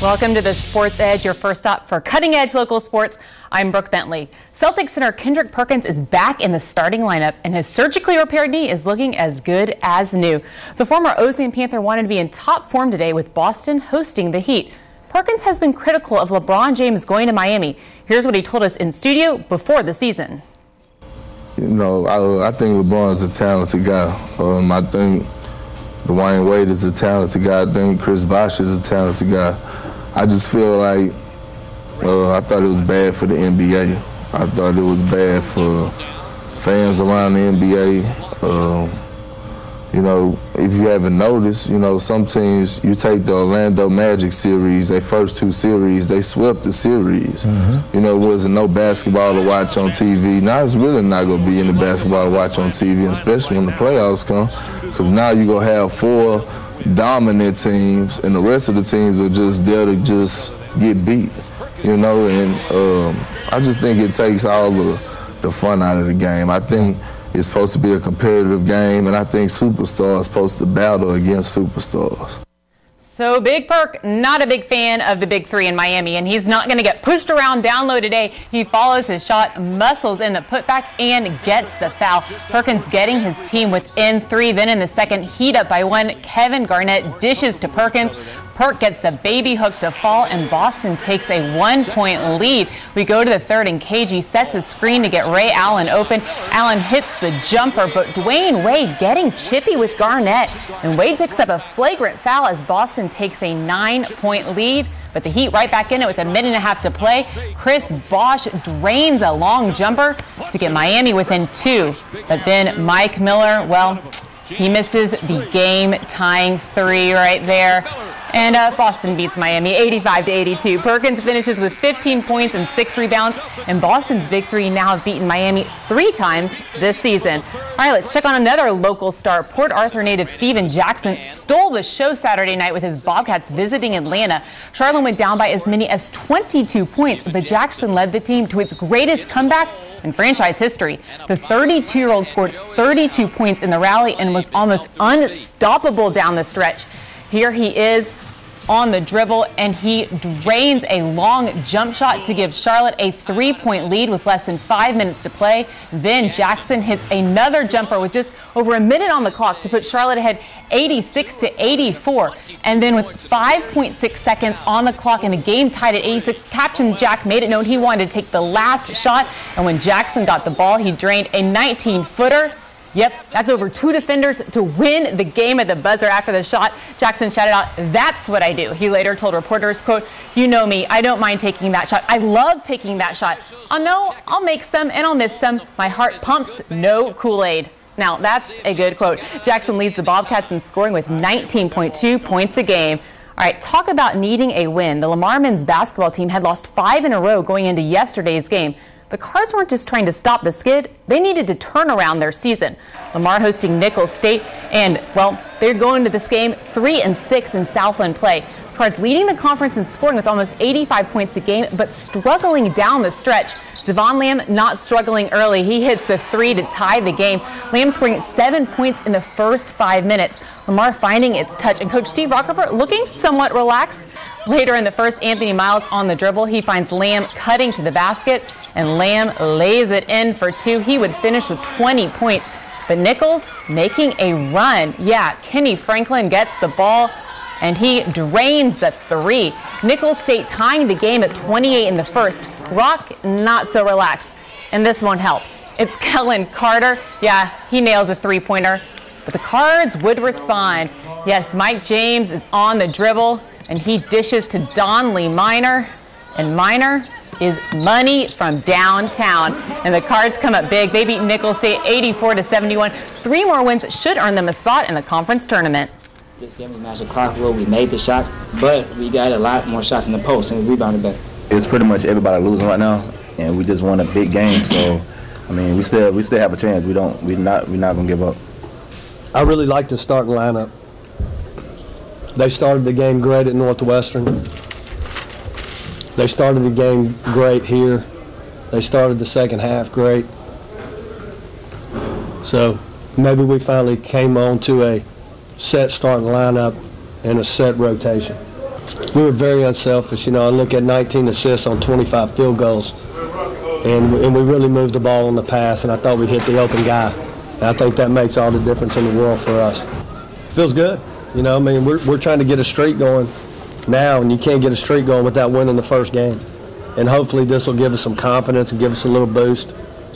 Welcome to the Sports Edge, your first stop for cutting-edge local sports. I'm Brooke Bentley. Celtics center Kendrick Perkins is back in the starting lineup, and his surgically repaired knee is looking as good as new. The former Ozian Panther wanted to be in top form today with Boston hosting the Heat. Perkins has been critical of LeBron James going to Miami. Here's what he told us in studio before the season. You know, I think LeBron's a talented guy. I think Dwayne Wade is a talented guy. I think Chris Bosh is a talented guy. I just feel like I thought it was bad for the NBA. I thought it was bad for fans around the NBA. You know, if you haven't noticed, you know, some teams, you take the Orlando Magic series, their first two series, they swept the series. You know, there wasn't no basketball to watch on TV. Now it's really not going to be any basketball to watch on TV, especially when the playoffs come, because now you're going to have four dominant teams, and the rest of the teams are just there to just get beat, you know, and I just think it takes all the fun out of the game. I think it's supposed to be a competitive game, and I think superstars are supposed to battle against superstars. So Big Perk, not a big fan of the big three in Miami, and he's not going to get pushed around down low today. He follows his shot, muscles in the putback, and gets the foul. Perkins getting his team within three. Then in the second, Heat up by one. Kevin Garnett dishes to Perkins. Perk gets the baby hook to fall, and Boston takes a 1-point lead. We go to the third, and KG sets a screen to get Ray Allen open. Allen hits the jumper, but Dwayne Wade getting chippy with Garnett. And Wade picks up a flagrant foul as Boston takes a 9-point lead. But the Heat right back in it with a minute and a half to play. Chris Bosh drains a long jumper to get Miami within two. But then Mike Miller, well, he misses the game-tying three right there. And Boston beats Miami 85-82. Perkins finishes with 15 points and 6 rebounds. And Boston's big three now have beaten Miami 3 times this season. All right, let's check on another local star. Port Arthur native Steven Jackson stole the show Saturday night with his Bobcats visiting Atlanta. Charlotte went down by as many as 22 points, but Jackson led the team to its greatest comeback in franchise history. The 32-year-old scored 32 points in the rally and was almost unstoppable down the stretch. Here he is on the dribble, and he drains a long jump shot to give Charlotte a 3-point lead with less than 5 minutes to play. Then Jackson hits another jumper with just over a minute on the clock to put Charlotte ahead 86-84. And then with 5.6 seconds on the clock and the game tied at 86, Captain Jack made it known he wanted to take the last shot. And when Jackson got the ball, he drained a 19-footer. Yep, that's over 2 defenders to win the game at the buzzer after the shot. Jackson shouted out, "That's what I do." He later told reporters, quote, "You know me, I don't mind taking that shot. I love taking that shot. I'll know I'll make some and I'll miss some. My heart pumps, no Kool-Aid." Now, that's a good quote. Jackson leads the Bobcats in scoring with 19.2 points a game. All right, talk about needing a win. The Lamar men's basketball team had lost 5 in a row going into yesterday's game. The Cards weren't just trying to stop the skid, they needed to turn around their season. Lamar hosting Nicholls State, and, well, they're going to this game 3-6 in Southland play. Cards leading the conference in scoring with almost 85 points a game, but struggling down the stretch. Devon Lamb not struggling early. He hits the 3 to tie the game. Lamb scoring 7 points in the first 5 minutes. Lamar finding its touch, and Coach Steve Rockefeller looking somewhat relaxed. Later in the first, Anthony Miles on the dribble. He finds Lamb cutting to the basket, and Lamb lays it in for 2. He would finish with 20 points. But Nicholls making a run. Yeah, Kenny Franklin gets the ball, and he drains the 3. Nicholls State tying the game at 28 in the first. Rock not so relaxed, and this won't help. It's Kellen Carter. Yeah, he nails a 3-pointer. But the Cards would respond. Yes, Mike James is on the dribble, and he dishes to Donley Minor. And Minor is money from downtown. And the Cards come up big. They beat Nicholls State 84-71. 3 more wins should earn them a spot in the conference tournament. This game we matched the clock well. We made the shots, but we got a lot more shots in the post and we rebounded better. It's pretty much everybody losing right now, and we just won a big game. So, I mean, we still have a chance. We're not gonna give up. I really like the starting lineup. They started the game great at Northwestern. They started the game great here. They started the second half great. So maybe we finally came on to a set starting lineup and a set rotation. We were very unselfish. I look at 19 assists on 25 field goals, and we really moved the ball on the pass, and I thought we hit the open guy. And I think that makes all the difference in the world for us. Feels good. We're trying to get a streak going now, and you can't get a streak going without winning the first game. And hopefully this will give us some confidence and give us a little boost.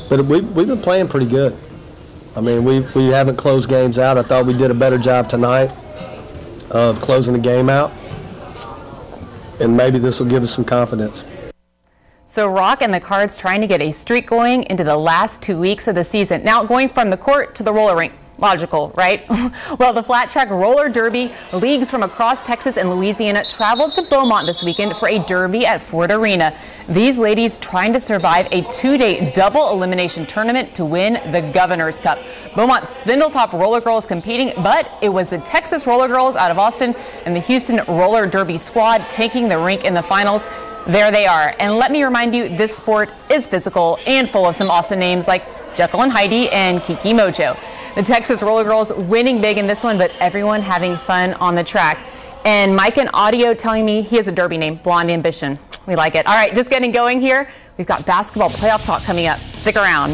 But we've been playing pretty good. We haven't closed games out. I thought we did a better job tonight of closing the game out. And maybe this will give us some confidence. So Rock and the Cards trying to get a streak going into the last 2 weeks of the season. Now going from the court to the roller rink. Logical, right? Well, the Flat Track Roller Derby, leagues from across Texas and Louisiana traveled to Beaumont this weekend for a derby at Ford Arena. These ladies trying to survive a 2-day double elimination tournament to win the Governor's Cup. Beaumont Spindletop Roller Girls competing, but it was the Texas Roller Girls out of Austin and the Houston Roller Derby squad taking the rink in the finals. There they are. And let me remind you, this sport is physical and full of some awesome names like Jekyll and Heidi and Kiki Mojo. The Texas Roller Girls winning big in this one, but everyone having fun on the track. And Mike in audio telling me he has a derby name, Blonde Ambition. We like it. All right, just getting going here. We've got basketball playoff talk coming up. Stick around.